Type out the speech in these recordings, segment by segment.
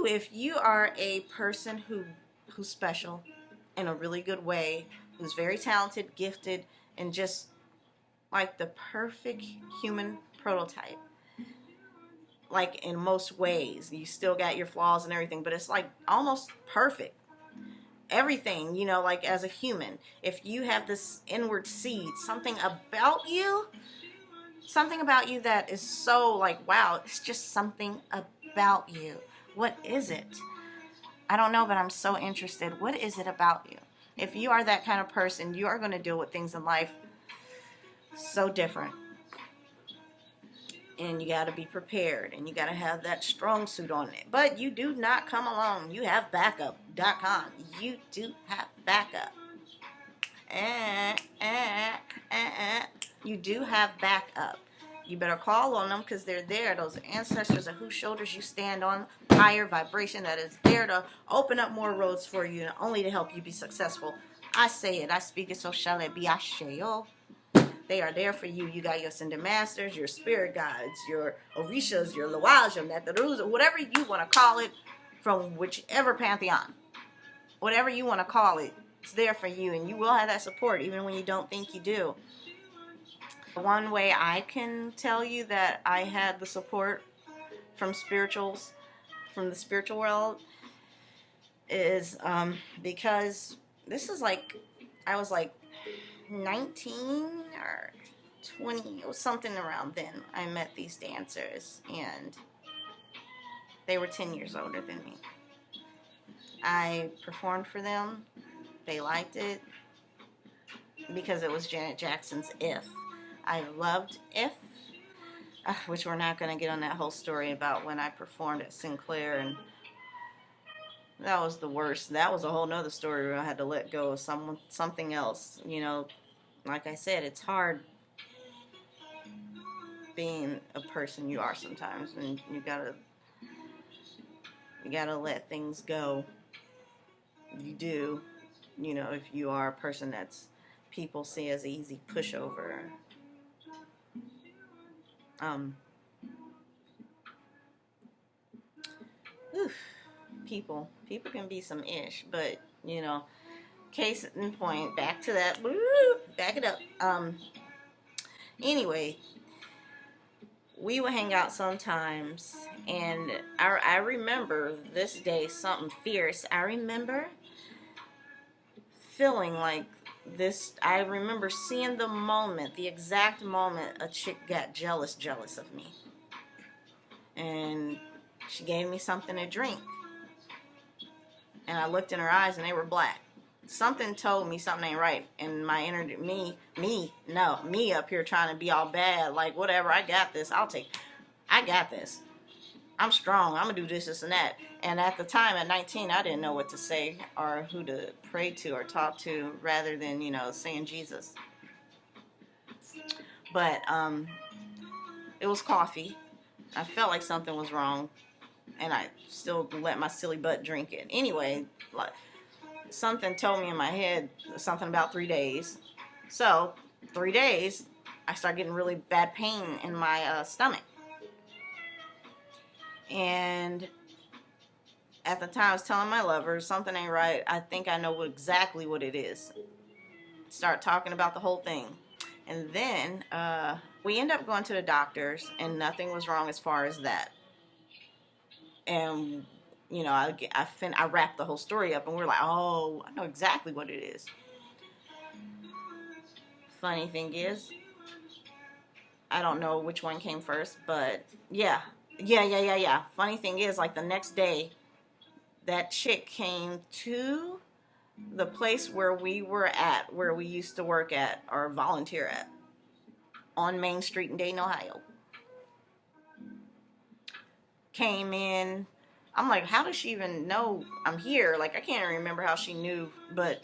if you are a person who's special in a really good way, who's very talented, gifted, and just like the perfect human prototype, like in most ways, you still got your flaws and everything, but it's like almost perfect. Everything, like as a human, if you have this inward seed, something about you that is so like, wow, it's just something about you. What is it? I don't know, but I'm so interested. What is it about you? If you are that kind of person, you are going to deal with things in life so different. And you got to be prepared, and you got to have that strong suit on it. But you do not come alone. You have backup.com. You do have backup. You do have backup. You better call on them because they're there. Those ancestors of whose shoulders you stand on, higher vibration that is there to open up more roads for you and only to help you be successful. I say it, I speak it, so shall it be. Asheo. They are there for you. You got your Ascended Masters, your Spirit Guides, your Orishas, your Lawajam, Netherus, whatever you want to call it, from whichever pantheon. Whatever you want to call it, it's there for you, and you will have that support even when you don't think you do. One way I can tell you that I had the support from spirituals, from the spiritual world, is because this is like, I was like 19 or 20, it was something around then. I met these dancers, and they were 10 years older than me. I performed for them. They liked it because it was Janet Jackson's If. I loved If, which we're not going to get on that whole story about when I performed at Sinclair, and that was the worst. That was a whole nother story where I had to let go of something else. Like I said, it's hard being a person you are sometimes, and you gotta let things go. You do, if you are a person that's people see as an easy pushover. People can be some ish, but case in point, back to that, back it up. Anyway, we would hang out sometimes, and I remember this day something fierce. I remember feeling like this. I remember seeing the exact moment a chick got jealous of me, and she gave me something to drink, and I looked in her eyes and they were black. Something told me something ain't right, and my inner me up here trying to be all bad, like whatever, I got this, I got this, I'm strong, I'm gonna do this and that. And at the time, at 19, I didn't know what to say or who to pray to or talk to, rather than saying Jesus. But it was coffee. I felt like something was wrong, and I still let my silly butt drink it anyway. Something told me in my head something about 3 days. So 3 days, I started getting really bad pain in my stomach. And at the time, I was telling my lover, something ain't right. I think I know exactly what it is. Start talking about the whole thing. And then we end up going to the doctors, and nothing was wrong as far as that. And I wrapped the whole story up, and we're like, oh, I know exactly what it is. Funny thing is, I don't know which one came first, but yeah. Funny thing is, like the next day, that chick came to the place where we were at, where we used to work at or volunteer at, on Main Street in Dayton, Ohio. Came in. I'm like, how does she even know I'm here? Like, I can't remember how she knew, but,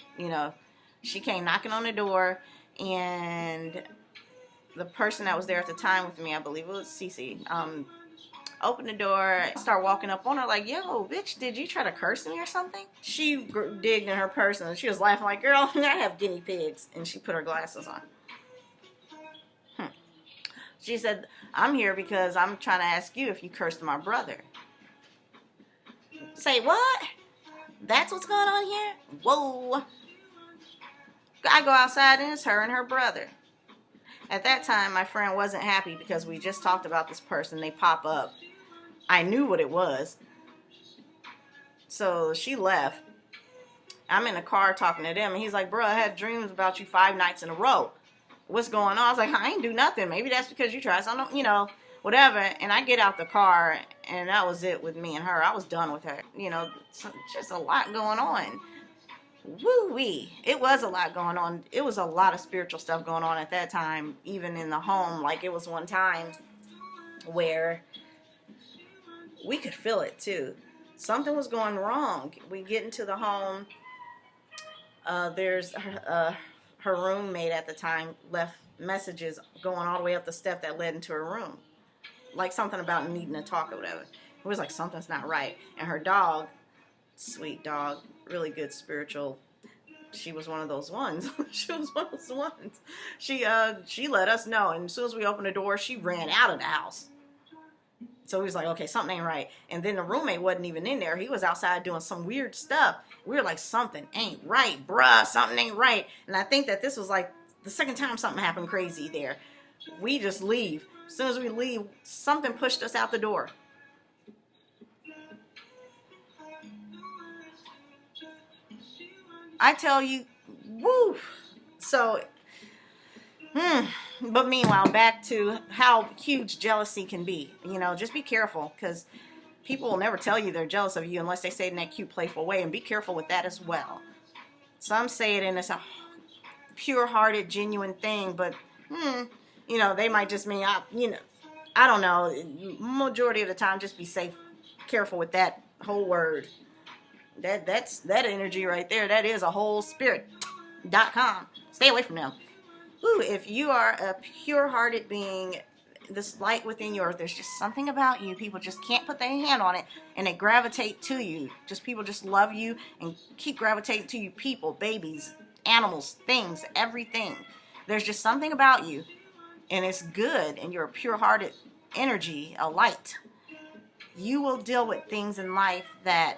she came knocking on the door, and the person that was there at the time with me, I believe it was Cece, opened the door, start walking up on her like, yo, bitch, did you try to curse me or something? She digged in her purse, and she was laughing like, girl, I have guinea pigs, and she put her glasses on. She said, I'm here because I'm trying to ask you if you cursed my brother. Say what? That's what's going on here? Whoa. I go outside and it's her and her brother. At that time, my friend wasn't happy because we just talked about this person. They pop up. I knew what it was. So she left. I'm in the car talking to them, and he's like, bro, I had dreams about you 5 nights in a row. What's going on? I was like, I ain't do nothing. Maybe that's because you tried something, whatever. And I get out the car, and that was it with me and her. I was done with her. Just a lot going on. Woo-wee. It was a lot going on. It was a lot of spiritual stuff going on at that time, even in the home. Like, it was one time where we could feel it, too. Something was going wrong. We get into the home. There's her roommate at the time left messages going all the way up the step that led into her room. Like something about needing to talk or whatever. It was like something's not right. And her dog, sweet dog, really good spiritual. She was one of those ones. She let us know. And as soon as we opened the door, she ran out of the house. So he was like, okay, something ain't right. And then the roommate wasn't even in there. He was outside doing some weird stuff. We were like, something ain't right, bruh. Something ain't right. And I think that this was like the second time something happened crazy there. We just leave. As soon as we leave, something pushed us out the door. I tell you, woo. So, but meanwhile, back to how huge jealousy can be. Just be careful, because people will never tell you they're jealous of you unless they say it in that cute, playful way, and be careful with that as well. Some say it in a pure-hearted, genuine thing, but, they might just mean, I don't know. Majority of the time, just be safe, careful with that whole word. That's that energy right there. That is a whole spirit.com. Stay away from them. Ooh, if you are a pure-hearted being, this light within you, there's just something about you. People just can't put their hand on it, and they gravitate to you. People just love you and keep gravitating to you. People, babies, animals, things, everything. There's just something about you, and it's good, and you're a pure-hearted energy, a light. You will deal with things in life that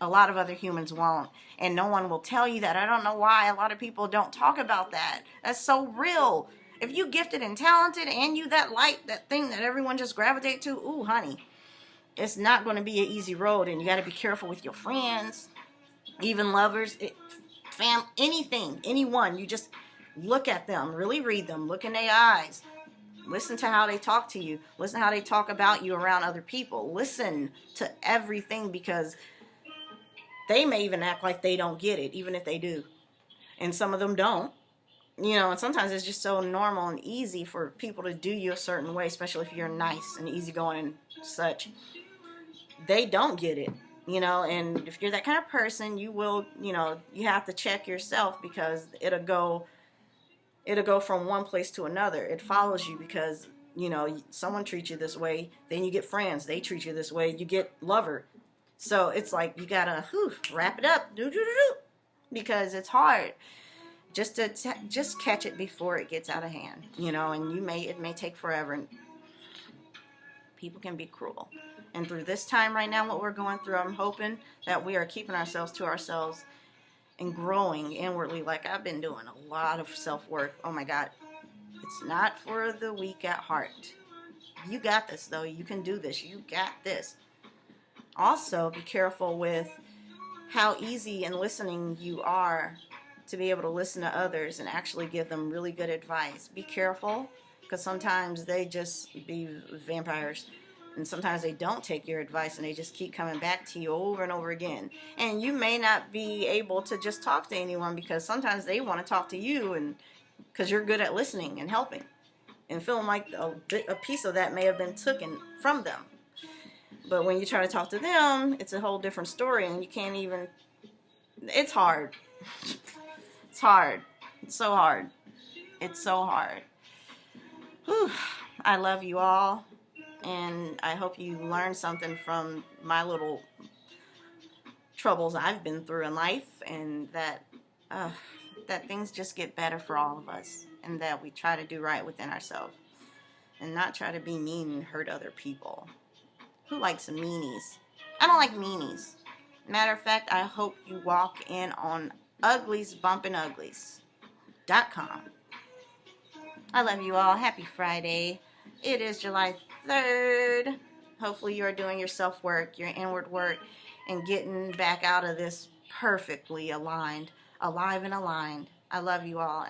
a lot of other humans won't. And no one will tell you that. I don't know why a lot of people don't talk about that. That's so real. If you gifted and talented and you that light, that thing that everyone just gravitate to, ooh, honey, it's not going to be an easy road. And you got to be careful with your friends, even lovers, anything, anyone. You just look at them, really read them, look in their eyes. Listen to how they talk to you. Listen to how they talk about you around other people. Listen to everything, because they may even act like they don't get it, even if they do. And some of them don't. And sometimes it's just so normal and easy for people to do you a certain way, especially if you're nice and easygoing and such. They don't get it, and if you're that kind of person, you will, you have to check yourself, because it'll go from one place to another. It follows you because, someone treats you this way, then you get friends, they treat you this way, you get lover. So it's like you gotta wrap it up, because it's hard just to just catch it before it gets out of hand, and it may take forever, and people can be cruel. And through this time right now, what we're going through, I'm hoping that we are keeping ourselves to ourselves and growing inwardly. Like I've been doing a lot of self-work. Oh my God, it's not for the weak at heart. You got this, though. You can do this. You got this. Also, be careful with how easy and listening you are to be able to listen to others and actually give them really good advice. Be careful, because sometimes they just be vampires, and sometimes they don't take your advice and they just keep coming back to you over and over again. And you may not be able to just talk to anyone, because sometimes they want to talk to you, and because you're good at listening and helping, and feeling like a piece of that may have been taken from them. But when you try to talk to them, it's a whole different story, and you can't even, it's hard. It's hard. It's so hard. It's so hard. Whew. I love you all, and I hope you learned something from my little troubles I've been through in life, and that things just get better for all of us, and that we try to do right within ourselves and not try to be mean and hurt other people. Who likes meanies? I don't like meanies. Matter of fact, I hope you walk in on ugliesbumpinguglies.com. I love you all. Happy Friday. It is July 3rd. Hopefully you are doing your self-work, your inward work, and getting back out of this perfectly aligned, alive and aligned. I love you all.